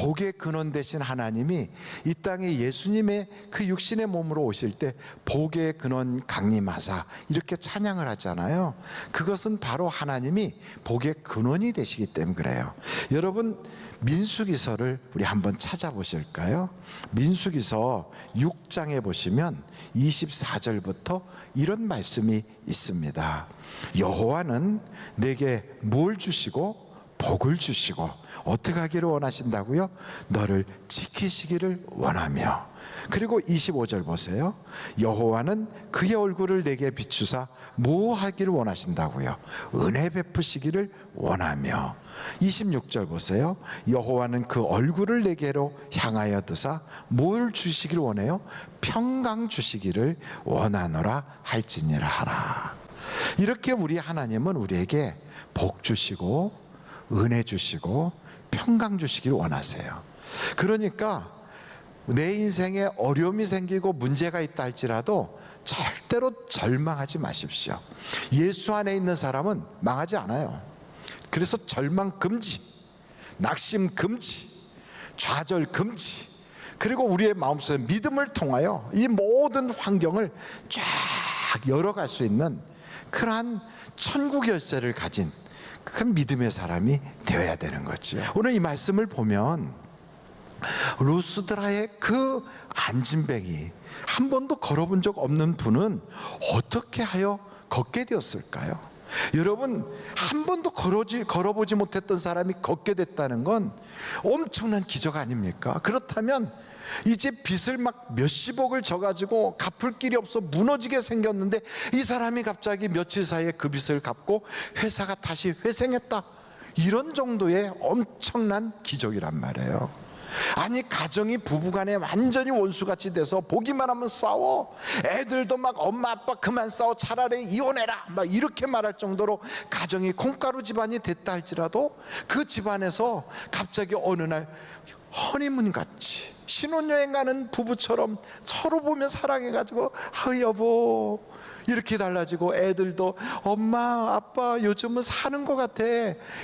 복의 근원 되신 하나님이 이 땅에 예수님의 그 육신의 몸으로 오실 때 복의 근원 강림하사 이렇게 찬양을 하잖아요. 그것은 바로 하나님이 복의 근원이 되시기 때문에 그래요. 여러분, 민수기서를 우리 한번 찾아보실까요? 민수기서 6장에 보시면 24절부터 이런 말씀이 있습니다. 여호와는 내게 뭘 주시고 복을 주시고 어떻게 하기를 원하신다고요? 너를 지키시기를 원하며. 그리고 25절 보세요. 여호와는 그의 얼굴을 내게 비추사 뭐 하기를 원하신다고요? 은혜 베푸시기를 원하며. 26절 보세요. 여호와는 그 얼굴을 내게로 향하여 드사 뭘 주시기를 원해요? 평강 주시기를 원하노라 할지니라 하라. 이렇게 우리 하나님은 우리에게 복 주시고 은혜 주시고 평강 주시기를 원하세요. 그러니까 내 인생에 어려움이 생기고 문제가 있다 할지라도 절대로 절망하지 마십시오. 예수 안에 있는 사람은 망하지 않아요. 그래서 절망 금지, 낙심 금지, 좌절 금지, 그리고 우리의 마음속에 믿음을 통하여 이 모든 환경을 쫙 열어갈 수 있는 그러한 천국 열쇠를 가진 그 믿음의 사람이 되어야 되는 거죠. 오늘 이 말씀을 보면 루스드라의 그 안진뱅이, 한 번도 걸어본 적 없는 분은 어떻게 하여 걷게 되었을까요? 여러분, 한 번도 걸어보지 못했던 사람이 걷게 됐다는 건 엄청난 기적 아닙니까? 그렇다면 이제 빚을 막 몇십억을 져가지고 갚을 길이 없어 무너지게 생겼는데 이 사람이 갑자기 며칠 사이에 그 빚을 갚고 회사가 다시 회생했다, 이런 정도의 엄청난 기적이란 말이에요. 아니, 가정이 부부간에 완전히 원수같이 돼서 보기만 하면 싸워, 애들도 막 엄마 아빠 그만 싸워, 차라리 이혼해라 막 이렇게 말할 정도로 가정이 콩가루 집안이 됐다 할지라도 그 집안에서 갑자기 어느 날 허니문 같이 신혼여행 가는 부부처럼 서로 보면 사랑해가지고 아 여보 이렇게 달라지고, 애들도 엄마 아빠 요즘은 사는 것 같아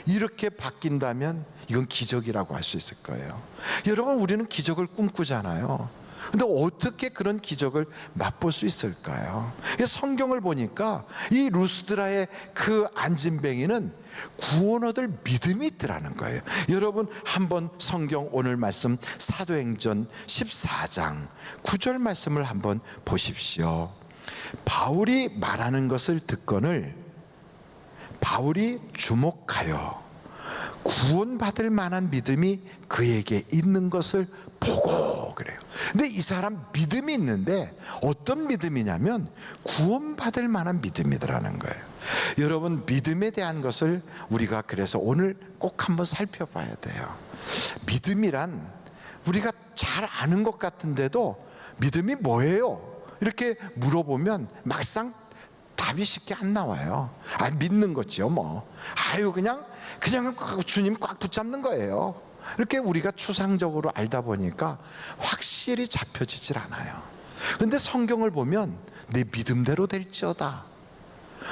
이렇게 바뀐다면 이건 기적이라고 할 수 있을 거예요. 여러분, 우리는 기적을 꿈꾸잖아요. 근데 어떻게 그런 기적을 맛볼 수 있을까요? 성경을 보니까 이 루스드라의 그 안진뱅이는 구원 얻을 믿음이 있더라는 거예요. 여러분, 한번 성경 오늘 말씀 사도행전 14장 9절 말씀을 한번 보십시오. 바울이 말하는 것을 듣거늘 바울이 주목하여 구원받을 만한 믿음이 그에게 있는 것을 보고 그래요. 근데 이 사람 믿음이 있는데 어떤 믿음이냐면 구원받을 만한 믿음이더라는 거예요. 여러분, 믿음에 대한 것을 우리가 그래서 오늘 꼭 한번 살펴봐야 돼요. 믿음이란 우리가 잘 아는 것 같은데도 믿음이 뭐예요? 이렇게 물어보면 막상 답이 쉽게 안 나와요. 아, 믿는 거지요 뭐. 아유 그냥 주님 꽉 붙잡는 거예요. 이렇게 우리가 추상적으로 알다 보니까 확실히 잡혀지질 않아요. 그런데 성경을 보면 내 믿음대로 될지어다.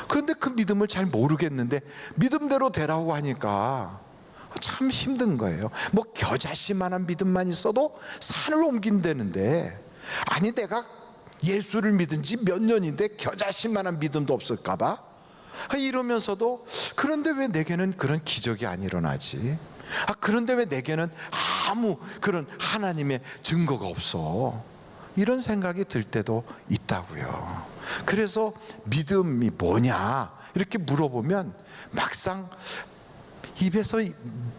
그런데 그 믿음을 잘 모르겠는데 믿음대로 되라고 하니까 참 힘든 거예요. 뭐 겨자씨만한 믿음만 있어도 산을 옮긴다는데, 아니 내가 예수를 믿은 지 몇 년인데 겨자씨만한 믿음도 없을까 봐 이러면서도, 그런데 왜 내게는 그런 기적이 안 일어나지? 그런데 왜 내게는 아무 그런 하나님의 증거가 없어? 이런 생각이 들 때도 있다고요. 그래서 믿음이 뭐냐 이렇게 물어보면 막상 입에서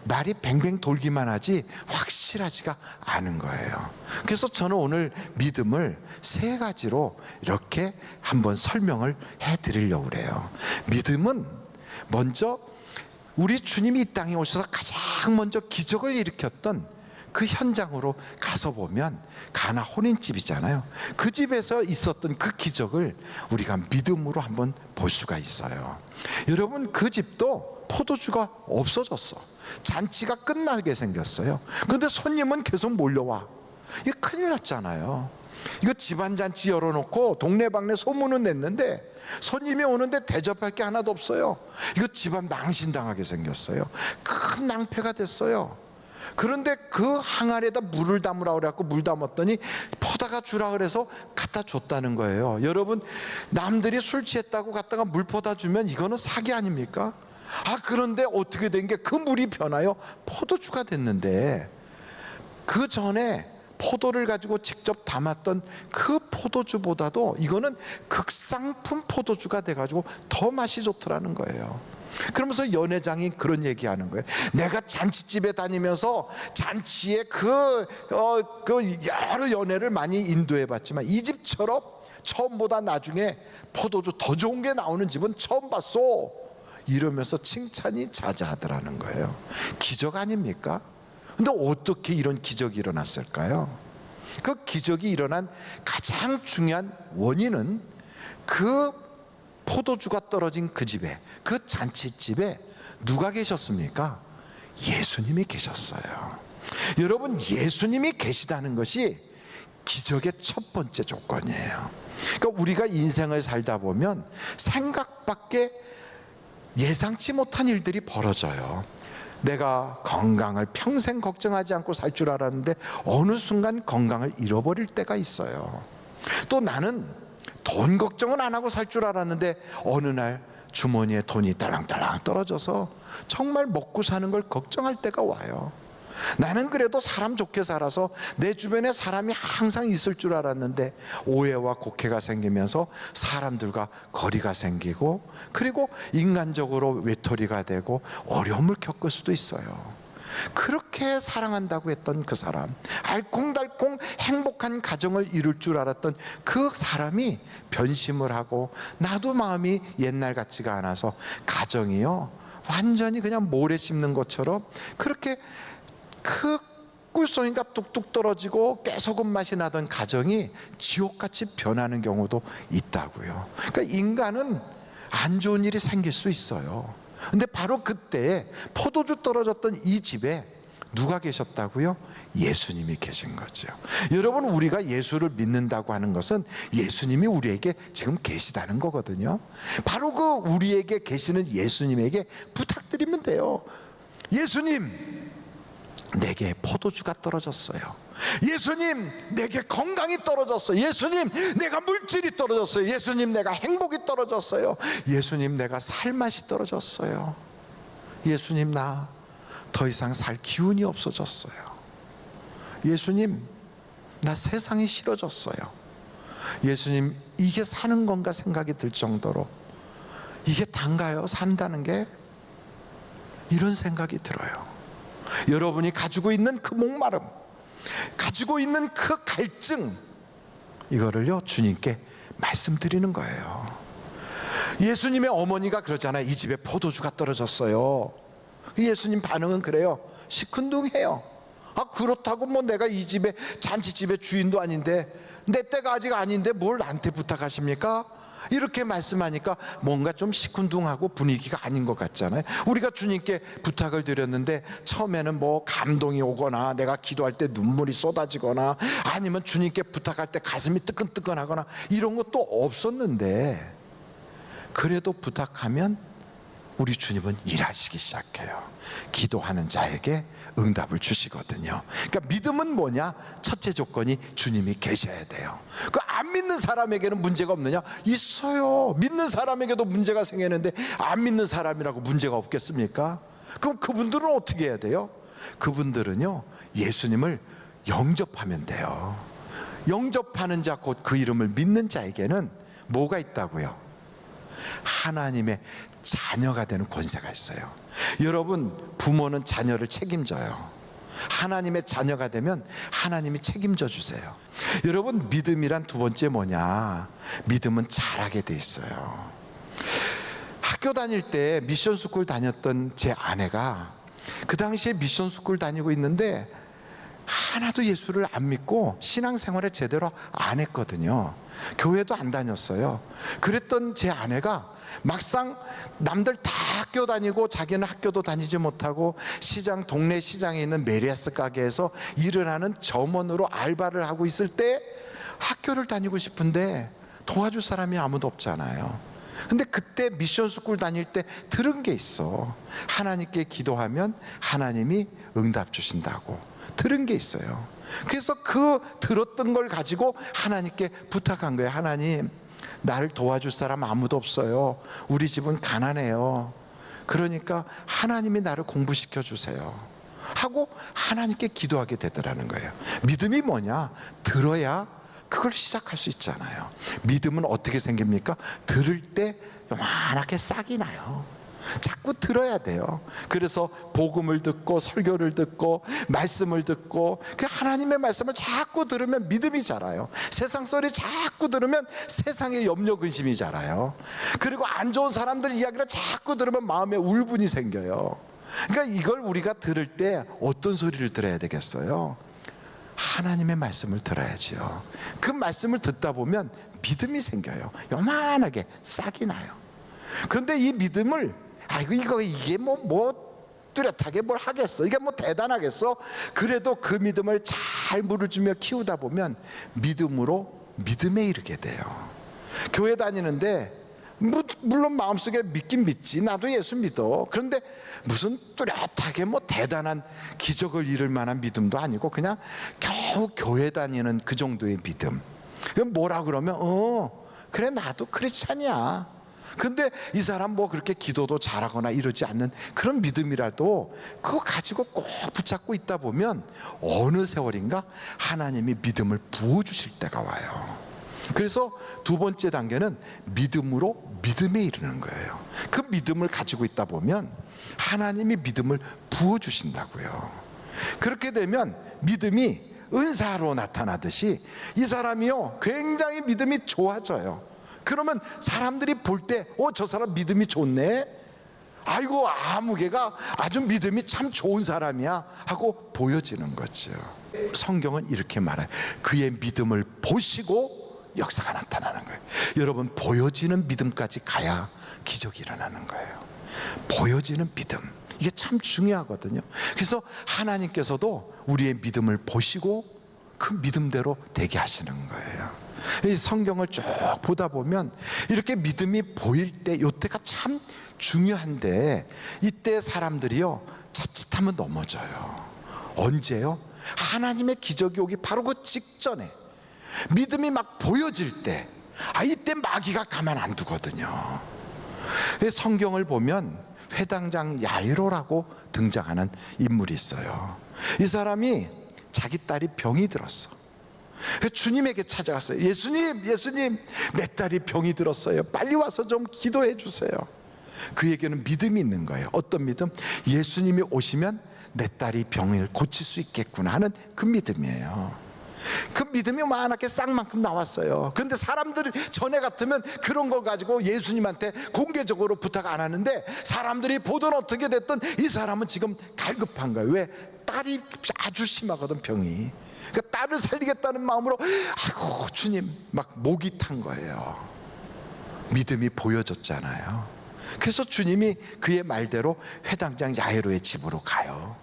말이 뱅뱅 돌기만 하지 확실하지가 않은 거예요. 그래서 저는 오늘 믿음을 세 가지로 이렇게 한번 설명을 해드리려고 그래요. 믿음은 먼저 우리 주님이 이 땅에 오셔서 가장 먼저 기적을 일으켰던 그 현장으로 가서 보면 가나 혼인집이잖아요. 그 집에서 있었던 그 기적을 우리가 믿음으로 한번 볼 수가 있어요. 여러분, 그 집도 포도주가 없어졌어. 잔치가 끝나게 생겼어요. 그런데 손님은 계속 몰려와. 이게 큰일 났잖아요. 이거 집안 잔치 열어놓고 동네방네 소문은 냈는데 손님이 오는데 대접할 게 하나도 없어요. 이거 집안 망신당하게 생겼어요. 큰 낭패가 됐어요. 그런데 그 항아리에다 물을 담으라고 그래갖고 물 담았더니 퍼다가 주라 그래서 갖다 줬다는 거예요. 여러분, 남들이 술 취했다고 갖다가 물 퍼다 주면 이거는 사기 아닙니까? 그런데 어떻게 된 게 그 물이 변하여 포도주가 됐는데, 그 전에 포도를 가지고 직접 담았던 그 포도주보다도 이거는 극상품 포도주가 돼가지고 더 맛이 좋더라는 거예요. 그러면서 연회장이 그런 얘기하는 거예요. 내가 잔치집에 다니면서 잔치에 그 여러 연회를 많이 인도해봤지만 이 집처럼 처음보다 나중에 포도주 더 좋은 게 나오는 집은 처음 봤어, 이러면서 칭찬이 자자하더라는 거예요. 기적 아닙니까? 근데 어떻게 이런 기적이 일어났을까요? 그 기적이 일어난 가장 중요한 원인은 그 포도주가 떨어진 그 집에, 그 잔치집에 누가 계셨습니까? 예수님이 계셨어요. 여러분, 예수님이 계시다는 것이 기적의 첫 번째 조건이에요. 그러니까 우리가 인생을 살다 보면 생각밖에 예상치 못한 일들이 벌어져요. 내가 건강을 평생 걱정하지 않고 살 줄 알았는데 어느 순간 건강을 잃어버릴 때가 있어요. 또 나는 돈 걱정은 안 하고 살 줄 알았는데 어느 날 주머니에 돈이 딸랑딸랑 떨어져서 정말 먹고 사는 걸 걱정할 때가 와요. 나는 그래도 사람 좋게 살아서 내 주변에 사람이 항상 있을 줄 알았는데 오해와 곡해가 생기면서 사람들과 거리가 생기고, 그리고 인간적으로 외톨이가 되고 어려움을 겪을 수도 있어요. 그렇게 사랑한다고 했던 그 사람, 알콩달콩 행복한 가정을 이룰 줄 알았던 그 사람이 변심을 하고 나도 마음이 옛날 같지가 않아서 가정이요 완전히 그냥 모래 씹는 것처럼 그렇게 그 꿀송이가 뚝뚝 떨어지고 깨소금 맛이 나던 가정이 지옥같이 변하는 경우도 있다고요. 그러니까 인간은 안 좋은 일이 생길 수 있어요. 근데 바로 그때 포도주 떨어졌던 이 집에 누가 계셨다고요? 예수님이 계신 거죠. 여러분, 우리가 예수를 믿는다고 하는 것은 예수님이 우리에게 지금 계시다는 거거든요. 바로 그 우리에게 계시는 예수님에게 부탁드리면 돼요. 예수님, 내게 포도주가 떨어졌어요. 예수님, 내게 건강이 떨어졌어요. 예수님, 내가 물질이 떨어졌어요. 예수님, 내가 행복이 떨어졌어요. 예수님, 내가 살맛이 떨어졌어요. 예수님, 나 더 이상 살 기운이 없어졌어요. 예수님, 나 세상이 싫어졌어요. 예수님, 이게 사는 건가 생각이 들 정도로 이게 단가요? 산다는 게? 이런 생각이 들어요. 여러분이 가지고 있는 그 목마름, 가지고 있는 그 갈증, 이거를요 주님께 말씀드리는 거예요. 예수님의 어머니가 그러잖아요. 이 집에 포도주가 떨어졌어요. 예수님 반응은 그래요. 시큰둥해요. 그렇다고 뭐 내가 이 집에 잔치집의 주인도 아닌데, 내 때가 아직 아닌데 뭘 나한테 부탁하십니까? 이렇게 말씀하니까 뭔가 좀 시큰둥하고 분위기가 아닌 것 같잖아요. 우리가 주님께 부탁을 드렸는데 처음에는 뭐 감동이 오거나 내가 기도할 때 눈물이 쏟아지거나 아니면 주님께 부탁할 때 가슴이 뜨끈뜨끈하거나 이런 것도 없었는데, 그래도 부탁하면 우리 주님은 일하시기 시작해요. 기도하는 자에게 응답을 주시거든요. 그러니까 믿음은 뭐냐? 첫째 조건이 주님이 계셔야 돼요. 그 안 믿는 사람에게는 문제가 없느냐? 있어요. 믿는 사람에게도 문제가 생기는데 안 믿는 사람이라고 문제가 없겠습니까? 그럼 그분들은 어떻게 해야 돼요? 그분들은요 예수님을 영접하면 돼요. 영접하는 자, 곧 그 이름을 믿는 자에게는 뭐가 있다고요? 하나님의 자녀가 되는 권세가 있어요. 여러분, 부모는 자녀를 책임져요. 하나님의 자녀가 되면 하나님이 책임져 주세요. 여러분, 믿음이란 두 번째 뭐냐? 믿음은 잘하게 돼 있어요. 학교 다닐 때 미션 스쿨 다녔던 제 아내가 그 당시에 미션 스쿨 다니고 있는데 하나도 예수를 안 믿고 신앙생활을 제대로 안 했거든요. 교회도 안 다녔어요. 그랬던 제 아내가 막상 남들 다 학교 다니고 자기는 학교도 다니지 못하고 시장, 동네 시장에 있는 메리아스 가게에서 일을 하는 점원으로 알바를 하고 있을 때 학교를 다니고 싶은데 도와줄 사람이 아무도 없잖아요. 근데 그때 미션 스쿨 다닐 때 들은 게 있어. 하나님께 기도하면 하나님이 응답 주신다고 들은 게 있어요. 그래서 그 들었던 걸 가지고 하나님께 부탁한 거예요. 하나님, 나를 도와줄 사람 아무도 없어요. 우리 집은 가난해요. 그러니까 하나님이 나를 공부시켜 주세요 하고 하나님께 기도하게 되더라는 거예요. 믿음이 뭐냐? 들어야 그걸 시작할 수 있잖아요. 믿음은 어떻게 생깁니까? 들을 때 요만하게 싹이 나요. 자꾸 들어야 돼요. 그래서 복음을 듣고 설교를 듣고 말씀을 듣고 그 하나님의 말씀을 자꾸 들으면 믿음이 자라요. 세상 소리 자꾸 들으면 세상의 염려 근심이 자라요. 그리고 안 좋은 사람들 이야기를 자꾸 들으면 마음에 울분이 생겨요. 그러니까 이걸 우리가 들을 때 어떤 소리를 들어야 되겠어요? 하나님의 말씀을 들어야죠. 그 말씀을 듣다 보면 믿음이 생겨요. 요만하게 싹이 나요. 그런데 이 믿음을 이게 뚜렷하게 뭘 하겠어, 이게 뭐 대단하겠어? 그래도 그 믿음을 잘 물어주며 키우다 보면 믿음에 이르게 돼요. 교회 다니는데 물론 마음속에 믿긴 믿지, 나도 예수 믿어. 그런데 무슨 뚜렷하게 대단한 기적을 이룰 만한 믿음도 아니고 그냥 겨우 교회 다니는 그 정도의 믿음. 뭐라 그러면 그래 나도 크리스찬이야. 근데 이 사람 그렇게 기도도 잘하거나 이러지 않는 그런 믿음이라도 그거 가지고 꼭 붙잡고 있다 보면 어느 세월인가 하나님이 믿음을 부어주실 때가 와요. 그래서 두 번째 단계는 믿음으로 믿음에 이르는 거예요. 그 믿음을 가지고 있다 보면 하나님이 믿음을 부어주신다고요. 그렇게 되면 믿음이 은사로 나타나듯이 이 사람이요 굉장히 믿음이 좋아져요. 그러면 사람들이 볼 때 저 사람 믿음이 좋네, 아이고 아무개가 아주 믿음이 참 좋은 사람이야 하고 보여지는 거죠. 성경은 이렇게 말해요. 그의 믿음을 보시고 역사가 나타나는 거예요. 여러분, 보여지는 믿음까지 가야 기적이 일어나는 거예요. 보여지는 믿음, 이게 참 중요하거든요. 그래서 하나님께서도 우리의 믿음을 보시고 그 믿음대로 되게 하시는 거예요. 이 성경을 쭉 보다 보면 이렇게 믿음이 보일 때, 이때가 참 중요한데 이때 사람들이요 자칫하면 넘어져요. 언제요? 하나님의 기적이 오기 바로 그 직전에 믿음이 막 보여질 때, 이때 마귀가 가만 안 두거든요. 성경을 보면 회당장 야이로라고 등장하는 인물이 있어요. 이 사람이 자기 딸이 병이 들었어. 주님에게 찾아갔어요. 예수님, 내 딸이 병이 들었어요. 빨리 와서 좀 기도해 주세요. 그에게는 믿음이 있는 거예요. 어떤 믿음? 예수님이 오시면 내 딸이 병을 고칠 수 있겠구나 하는 그 믿음이에요. 그 믿음이 만하게 쌍만큼 나왔어요. 그런데 사람들 전에 같으면 그런 걸 가지고 예수님한테 공개적으로 부탁 안 하는데 사람들이 보던 어떻게 됐든 이 사람은 지금 갈급한 거예요. 왜? 딸이 아주 심하거든, 병이. 그러니까 딸을 살리겠다는 마음으로 아이고 주님, 막 목이 탄 거예요. 믿음이 보여졌잖아요. 그래서 주님이 그의 말대로 회당장 야이로의 집으로 가요.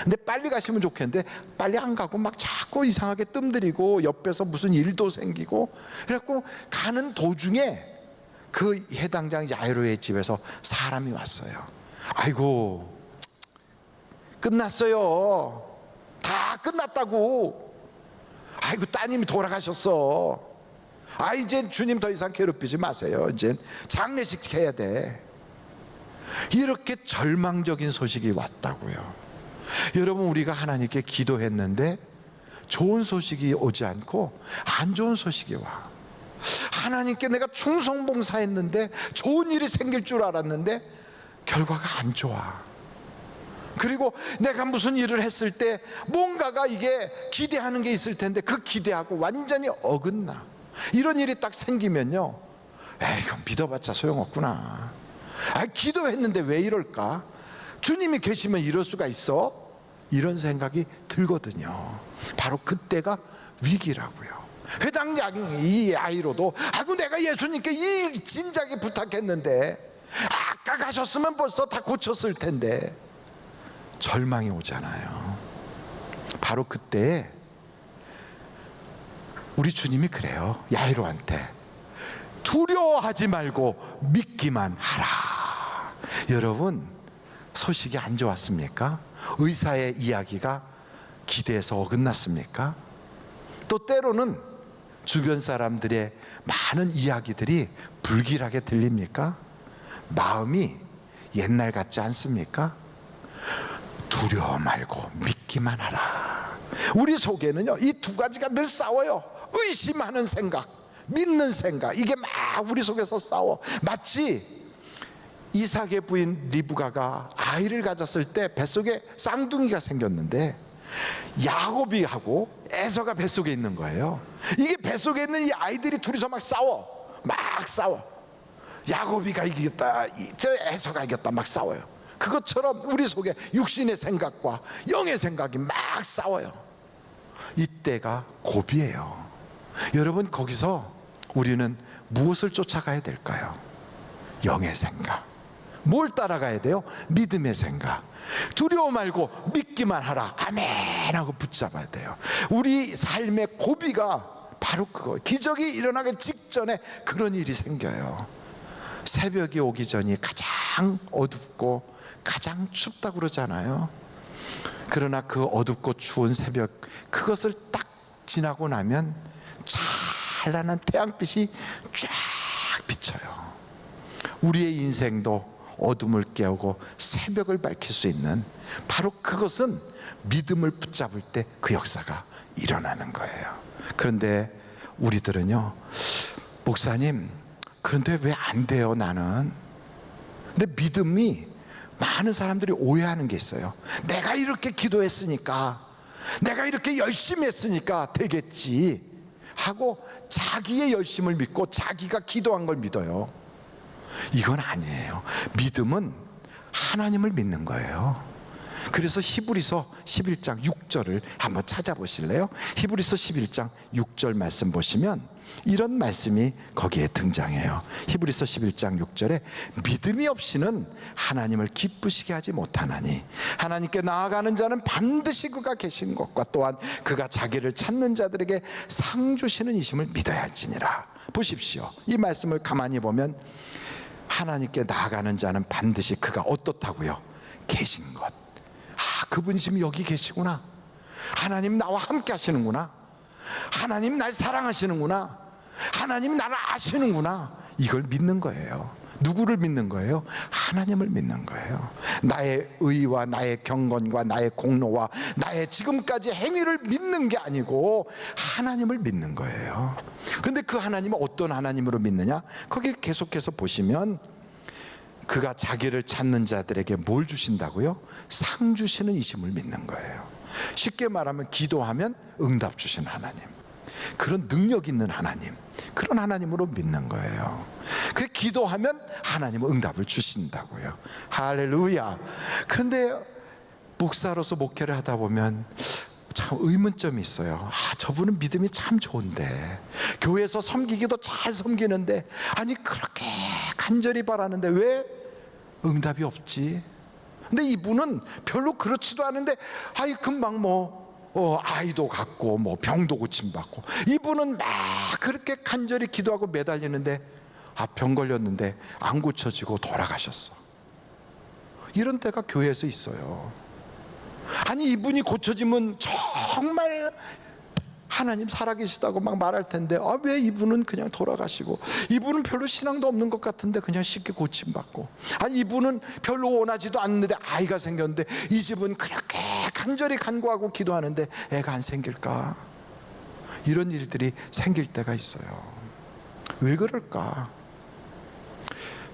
근데 빨리 가시면 좋겠는데 빨리 안 가고 막 자꾸 이상하게 뜸들이고 옆에서 무슨 일도 생기고, 그래갖고 가는 도중에 그 해당장 야이로의 집에서 사람이 왔어요. 아이고 끝났어요, 다 끝났다고. 아이고 따님이 돌아가셨어. 이제 주님 더 이상 괴롭히지 마세요. 이제 장례식 해야 돼. 이렇게 절망적인 소식이 왔다고요. 여러분, 우리가 하나님께 기도했는데 좋은 소식이 오지 않고 안 좋은 소식이 와. 하나님께 내가 충성봉사했는데 좋은 일이 생길 줄 알았는데 결과가 안 좋아. 그리고 내가 무슨 일을 했을 때 뭔가가 이게 기대하는 게 있을 텐데 그 기대하고 완전히 어긋나. 이런 일이 딱 생기면요, 이건 믿어봤자 소용없구나. 기도했는데 왜 이럴까? 주님이 계시면 이럴 수가 있어? 이런 생각이 들거든요. 바로 그때가 위기라고요. 회당장 이 아이로도 내가 예수님께 이 진작에 부탁했는데 아까 가셨으면 벌써 다 고쳤을 텐데 절망이 오잖아요. 바로 그때 우리 주님이 그래요. 야이로한테 두려워하지 말고 믿기만 하라. 여러분, 소식이 안 좋았습니까? 의사의 이야기가 기대에서 어긋났습니까? 또 때로는 주변 사람들의 많은 이야기들이 불길하게 들립니까? 마음이 옛날 같지 않습니까? 두려워 말고 믿기만 하라. 우리 속에는요, 이 두 가지가 늘 싸워요. 의심하는 생각, 믿는 생각, 이게 막 우리 속에서 싸워. 마치 이삭의 부인 리브가가 아이를 가졌을 때 뱃속에 쌍둥이가 생겼는데 야곱이 하고 에서가 뱃속에 있는 거예요. 이게 뱃속에 있는 이 아이들이 둘이서 막 싸워. 야곱이가 이겼다, 저 에서가 이겼다, 막 싸워요. 그것처럼 우리 속에 육신의 생각과 영의 생각이 막 싸워요. 이때가 고비예요. 여러분, 거기서 우리는 무엇을 쫓아가야 될까요? 영의 생각. 뭘 따라가야 돼요? 믿음의 생각. 두려워 말고 믿기만 하라. 아멘 하고 붙잡아야 돼요. 우리 삶의 고비가 바로 그거. 기적이 일어나기 직전에 그런 일이 생겨요. 새벽이 오기 전이 가장 어둡고 가장 춥다고 그러잖아요. 그러나 그 어둡고 추운 새벽, 그것을 딱 지나고 나면 찬란한 태양빛이 쫙 비쳐요. 우리의 인생도 어둠을 깨우고 새벽을 밝힐 수 있는, 바로 그것은 믿음을 붙잡을 때 그 역사가 일어나는 거예요. 그런데 우리들은요, 목사님, 그런데 왜 안 돼요, 나는? 근데 믿음이, 많은 사람들이 오해하는 게 있어요. 내가 이렇게 기도했으니까, 내가 이렇게 열심히 했으니까 되겠지 하고 자기의 열심을 믿고 자기가 기도한 걸 믿어요. 이건 아니에요. 믿음은 하나님을 믿는 거예요. 그래서 히브리서 11장 6절을 한번 찾아보실래요? 히브리서 11장 6절 말씀 보시면 이런 말씀이 거기에 등장해요. 히브리서 11장 6절에 믿음이 없이는 하나님을 기쁘시게 하지 못하나니 하나님께 나아가는 자는 반드시 그가 계신 것과 또한 그가 자기를 찾는 자들에게 상 주시는 이심을 믿어야 할지니라. 보십시오. 이 말씀을 가만히 보면 하나님께 나아가는 자는 반드시 그가 어떻다고요? 계신 것. 아, 그분이 지금 여기 계시구나. 하나님 나와 함께 하시는구나. 하나님 날 사랑하시는구나. 하나님 나를 아시는구나. 이걸 믿는 거예요. 누구를 믿는 거예요? 하나님을 믿는 거예요. 나의 의와 나의 경건과 나의 공로와 나의 지금까지 행위를 믿는 게 아니고 하나님을 믿는 거예요. 그런데 그 하나님은 어떤 하나님으로 믿느냐? 거기 계속해서 보시면 그가 자기를 찾는 자들에게 뭘 주신다고요? 상 주시는 이심을 믿는 거예요. 쉽게 말하면 기도하면 응답 주시는 하나님, 그런 능력 있는 하나님, 그런 하나님으로 믿는 거예요. 그 기도하면 하나님은 응답을 주신다고요. 할렐루야. 그런데 목사로서 목회를 하다 보면 참 의문점이 있어요. 아, 저분은 믿음이 참 좋은데, 교회에서 섬기기도 잘 섬기는데, 아니 그렇게 간절히 바라는데 왜 응답이 없지? 근데 이분은 별로 그렇지도 않은데, 아이 금방 아이도 갖고 병도 고침받고, 이분은 막 그렇게 간절히 기도하고 매달리는데 병 걸렸는데 안 고쳐지고 돌아가셨어. 이런 때가 교회에서 있어요. 아니 이분이 고쳐지면 정말 하나님 살아계시다고 막 말할 텐데, 왜 이분은 그냥 돌아가시고, 이분은 별로 신앙도 없는 것 같은데 그냥 쉽게 고침받고, 아니 이분은 별로 원하지도 않는데 아이가 생겼는데 이 집은 그렇게 간절히 간구하고 기도하는데 애가 안 생길까? 이런 일들이 생길 때가 있어요. 왜 그럴까?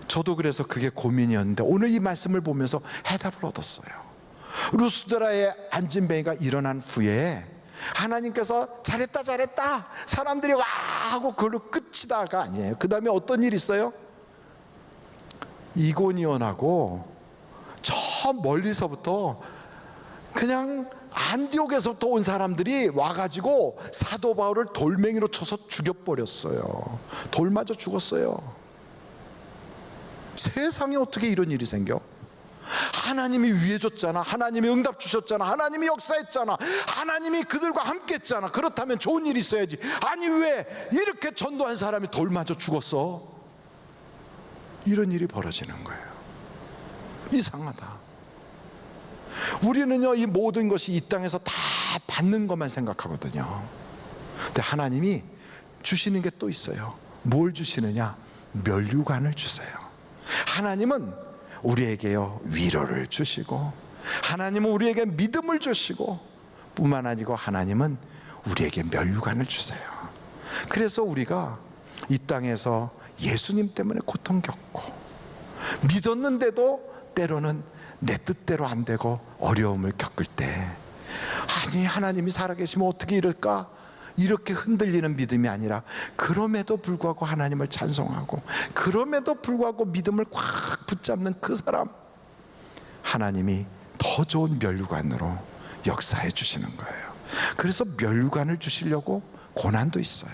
저도 그래서 그게 고민이었는데 오늘 이 말씀을 보면서 해답을 얻었어요. 루스드라의 안진뱅이가 일어난 후에 하나님께서 잘했다 사람들이 와 하고 그걸로 끝이다가 아니에요. 그 다음에 어떤 일이 있어요? 이고니온하고 저 멀리서부터 그냥 안디옥에서부터 온 사람들이 와가지고 사도 바울을 돌멩이로 쳐서 죽여버렸어요. 돌 맞아 죽었어요. 세상에 어떻게 이런 일이 생겨? 하나님이 위해 줬잖아. 하나님이 응답 주셨잖아. 하나님이 역사했잖아. 하나님이 그들과 함께 했잖아. 그렇다면 좋은 일이 있어야지. 아니 왜 이렇게 전도한 사람이 돌 맞아 죽었어? 이런 일이 벌어지는 거예요. 이상하다. 우리는요, 이 모든 것이 이 땅에서 다 받는 것만 생각하거든요. 근데 하나님이 주시는 게 또 있어요. 뭘 주시느냐? 면류관을 주세요. 하나님은 우리에게요 위로를 주시고, 하나님은 우리에게 믿음을 주시고, 뿐만 아니고 하나님은 우리에게 면류관을 주세요. 그래서 우리가 이 땅에서 예수님 때문에 고통 겪고, 믿었는데도 때로는 내 뜻대로 안 되고 어려움을 겪을 때, 아니 하나님이 살아계시면 어떻게 이럴까? 이렇게 흔들리는 믿음이 아니라, 그럼에도 불구하고 하나님을 찬송하고, 그럼에도 불구하고 믿음을 꽉 붙잡는 그 사람, 하나님이 더 좋은 면류관으로 역사해 주시는 거예요. 그래서 면류관을 주시려고 고난도 있어요.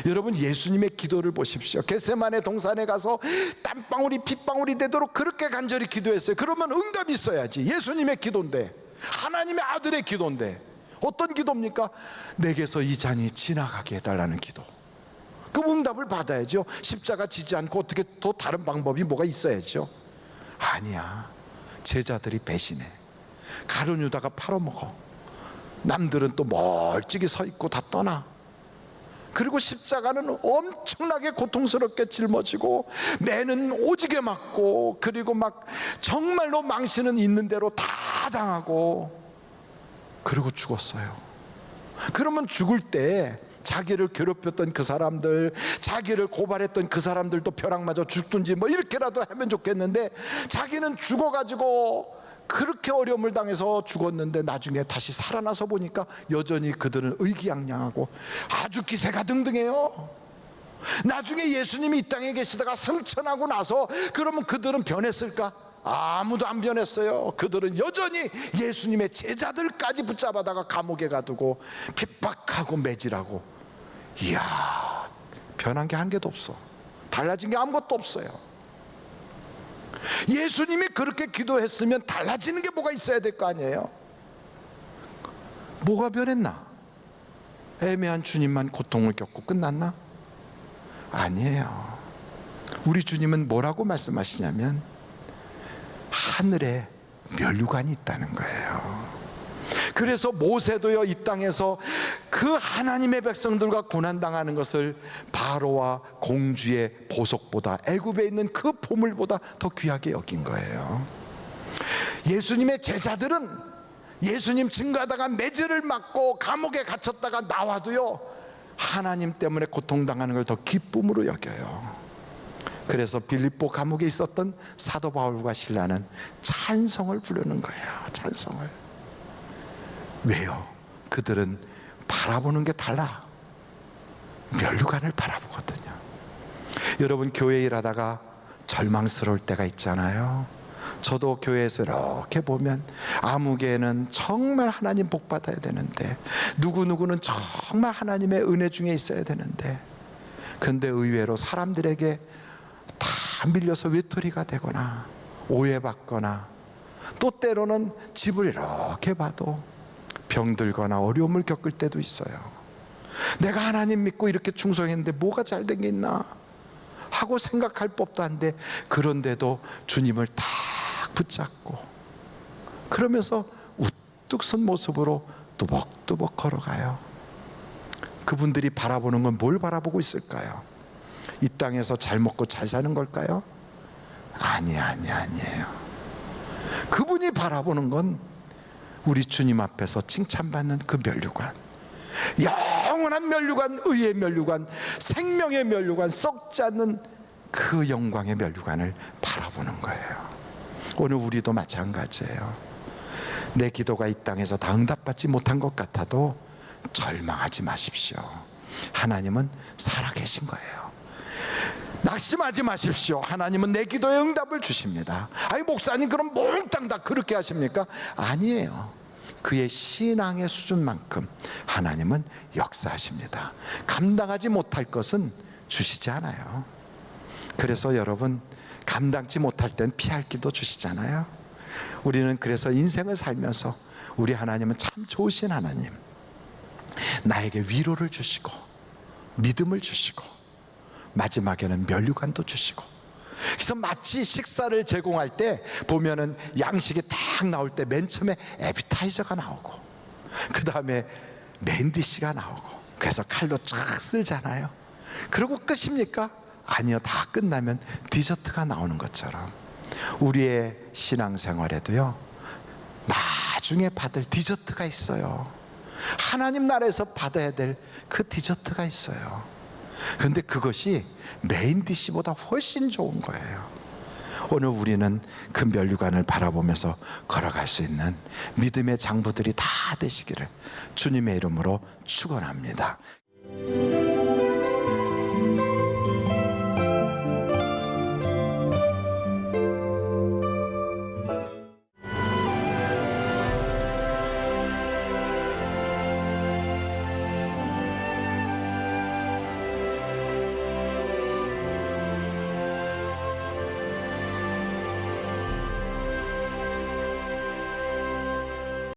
여러분, 예수님의 기도를 보십시오. 겟세마네 동산에 가서 땀방울이 핏방울이 되도록 그렇게 간절히 기도했어요. 그러면 응답이 있어야지. 예수님의 기도인데, 하나님의 아들의 기도인데. 어떤 기도입니까? 내게서 이 잔이 지나가게 해달라는 기도. 그 응답을 받아야죠. 십자가 지지 않고 어떻게 또 다른 방법이 뭐가 있어야죠. 아니야. 제자들이 배신해. 가룟 유다가 팔아먹어. 남들은 또 멀찍이 서 있고 다 떠나. 그리고 십자가는 엄청나게 고통스럽게 짊어지고, 매는 오지게 맞고, 그리고 막 정말로 망신은 있는 대로 다 당하고, 그리고 죽었어요. 그러면 죽을 때 자기를 괴롭혔던 그 사람들, 자기를 고발했던 그 사람들도 벼락 맞아 죽든지 뭐 이렇게라도 하면 좋겠는데, 자기는 죽어가지고 그렇게 어려움을 당해서 죽었는데 나중에 다시 살아나서 보니까 여전히 그들은 의기양양하고 아주 기세가 등등해요. 나중에 예수님이 이 땅에 계시다가 승천하고 나서 그러면 그들은 변했을까? 아무도 안 변했어요. 그들은 여전히 예수님의 제자들까지 붙잡아다가 감옥에 가두고 핍박하고 매질하고. 이야, 변한 게 한 개도 없어. 달라진 게 아무것도 없어요. 예수님이 그렇게 기도했으면 달라지는 게 뭐가 있어야 될 거 아니에요? 뭐가 변했나? 애매한 주님만 고통을 겪고 끝났나? 아니에요. 우리 주님은 뭐라고 말씀하시냐면, 하늘에 면류관이 있다는 거예요. 그래서 모세도요, 이 땅에서 그 하나님의 백성들과 고난당하는 것을 바로와 공주의 보석보다, 애굽에 있는 그 보물보다 더 귀하게 여긴 거예요. 예수님의 제자들은 예수님 증거하다가 매질을 맞고 감옥에 갇혔다가 나와도요, 하나님 때문에 고통당하는 걸 더 기쁨으로 여겨요. 그래서 빌립보 감옥에 있었던 사도 바울과 실라는 찬송을 부르는 거예요. 찬송을. 왜요? 그들은 바라보는 게 달라. 면류관을 바라보거든요. 여러분, 교회 일하다가 절망스러울 때가 있잖아요. 저도 교회에서 이렇게 보면, 아무개는 정말 하나님 복 받아야 되는데, 누구누구는 정말 하나님의 은혜 중에 있어야 되는데, 근데 의외로 사람들에게 다 밀려서 외톨이가 되거나 오해받거나, 또 때로는 집을 이렇게 봐도 병들거나 어려움을 겪을 때도 있어요. 내가 하나님 믿고 이렇게 충성했는데 뭐가 잘된 게 있나 하고 생각할 법도 한데, 그런데도 주님을 딱 붙잡고 그러면서 우뚝 선 모습으로 뚜벅뚜벅 걸어가요. 그분들이 바라보는 건 뭘 바라보고 있을까요? 이 땅에서 잘 먹고 잘 사는 걸까요? 아니에요. 그분이 바라보는 건 우리 주님 앞에서 칭찬받는 그 면류관, 영원한 면류관, 의의 면류관, 생명의 면류관, 썩지 않는 그 영광의 면류관을 바라보는 거예요. 오늘 우리도 마찬가지예요. 내 기도가 이 땅에서 다 응답받지 못한 것 같아도 절망하지 마십시오. 하나님은 살아계신 거예요. 낙심하지 마십시오. 하나님은 내 기도에 응답을 주십니다. 아니 목사님 그럼 몽땅 다 그렇게 하십니까? 아니에요. 그의 신앙의 수준만큼 하나님은 역사하십니다. 감당하지 못할 것은 주시지 않아요. 그래서 여러분, 감당치 못할 땐 피할 길도 주시잖아요. 우리는 그래서 인생을 살면서 우리 하나님은 참 좋으신 하나님, 나에게 위로를 주시고 믿음을 주시고 마지막에는 면류관도 주시고, 그래서 마치 식사를 제공할 때 보면은 양식이 딱 나올 때 맨 처음에 에피타이저가 나오고 그 다음에 메인 디시가 나오고, 그래서 칼로 쫙 쓸잖아요. 그리고 끝입니까? 아니요, 다 끝나면 디저트가 나오는 것처럼 우리의 신앙생활에도요, 나중에 받을 디저트가 있어요. 하나님 나라에서 받아야 될 그 디저트가 있어요. 그런데 그것이 메인 디시보다 훨씬 좋은 거예요. 오늘 우리는 그 면류관을 바라보면서 걸어갈 수 있는 믿음의 장부들이 다 되시기를 주님의 이름으로 축원합니다.